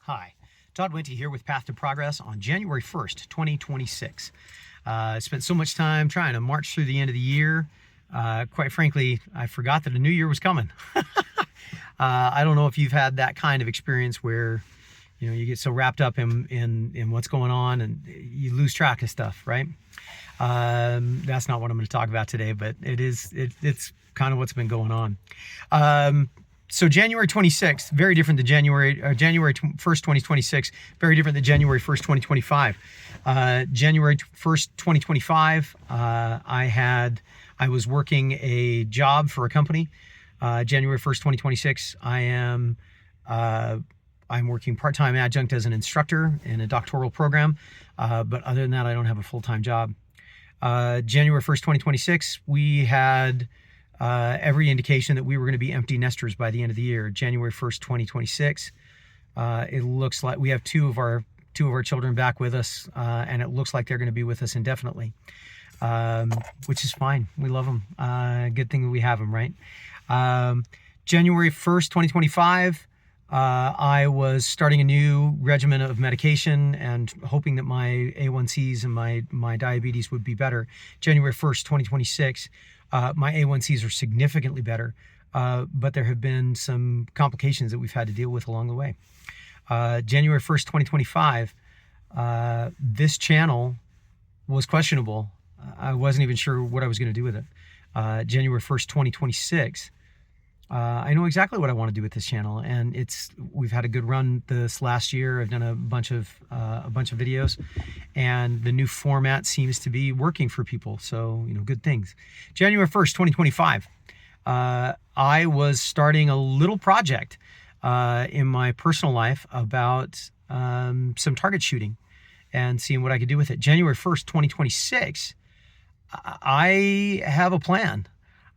Hi, Todd Winty here with Path to Progress on January 1st, 2026. I spent so much time trying to march through the end of the year. Quite frankly, I forgot that a new year was coming. I don't know if you've had that kind of experience where you get so wrapped up in what's going on and you lose track of stuff, right? That's not what I'm going to talk about today, but it's kind of what's been going on. So January 26th, very different than January 1st, 2026, very different than January 1st, 2025. January 1st, 2025, I was working a job for a company. January 1st, 2026, I'm working part-time adjunct as an instructor in a doctoral program. But other than that, I don't have a full-time job. January 1st, 2026, we had every indication that we were going to be empty nesters by the end of the year. January 1st, 2026, it looks like we have two of our children back with us, and it looks like they're going to be with us indefinitely, which is fine. We love them. Good thing that we have them, right? January 1st, 2025, I was starting a new regimen of medication and hoping that my A1Cs and my diabetes would be better. January 1st, 2026, my A1Cs are significantly better, but there have been some complications that we've had to deal with along the way. January 1st, 2025, this channel was questionable. I wasn't even sure what I was going to do with it. January 1st, 2026, I know exactly what I want to do with this channel, and we've had a good run this last year. I've done a bunch of videos, and the new format seems to be working for people. So, good things. January 1st, 2025, I was starting a little project in my personal life about some target shooting and seeing what I could do with it. January 1st, 2026, I have a plan.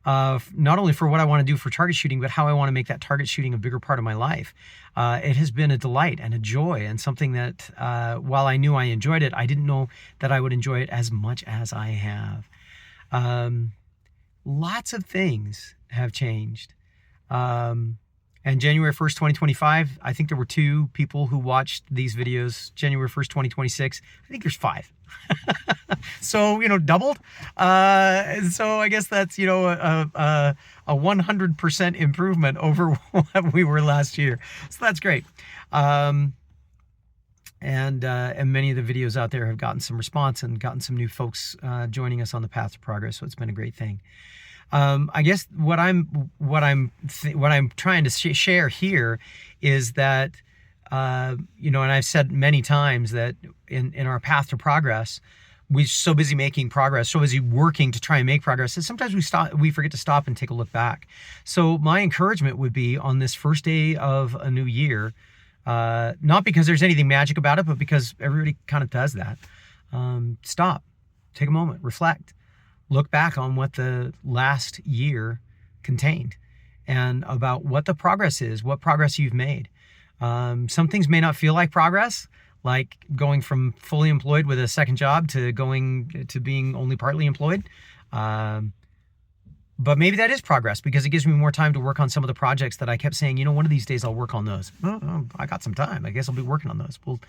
Not only for what I want to do for target shooting, but how I want to make that target shooting a bigger part of my life. It has been a delight and a joy and something that, while I knew I enjoyed it, I didn't know that I would enjoy it as much as I have. Lots of things have changed. And January 1st, 2025, I think there were 2 people who watched these videos. January 1st, 2026, I think there's 5. So, doubled. So I guess that's, a 100% improvement over what we were last year. So that's great. And many of the videos out there have gotten some response and gotten some new folks joining us on the path to progress. So it's been a great thing. I guess what I'm trying to share here is that, and I've said many times that in our path to progress, we're so busy making progress, so busy working to try and make progress, that sometimes we forget to stop and take a look back. So my encouragement would be on this first day of a new year, not because there's anything magic about it, but because everybody kind of does that. Stop, take a moment, reflect. Look back on what the last year contained and about what the progress is, what progress you've made. Some things may not feel like progress, like going from fully employed with a second job to going to being only partly employed. But maybe that is progress because it gives me more time to work on some of the projects that I kept saying, one of these days I'll work on those. I got some time. I guess I'll be working on those. We'll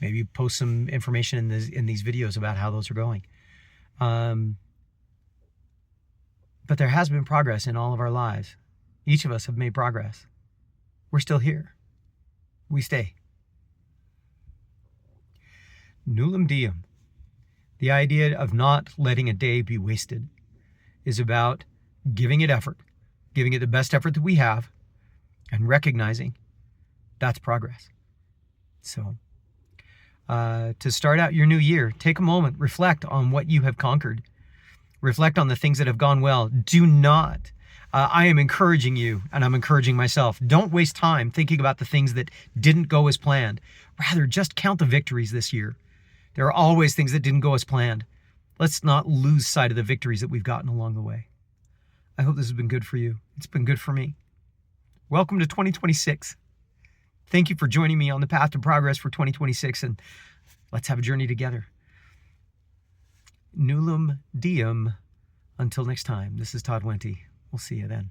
maybe post some information in these videos about how those are going. But there has been progress in all of our lives. Each of us have made progress. We're still here. We stay. Nullum diem. The idea of not letting a day be wasted is about giving it effort, giving it the best effort that we have, and recognizing that's progress. So, to start out your new year, take a moment, reflect on what you have conquered. Reflect on the things that have gone well. Do not. I am encouraging you, and I'm encouraging myself. Don't waste time thinking about the things that didn't go as planned. Rather, just count the victories this year. There are always things that didn't go as planned. Let's not lose sight of the victories that we've gotten along the way. I hope this has been good for you. It's been good for me. Welcome to 2026. Thank you for joining me on the path to progress for 2026, and let's have a journey together. Nullum diem. Until next time, this is Todd Winty. We'll see you then.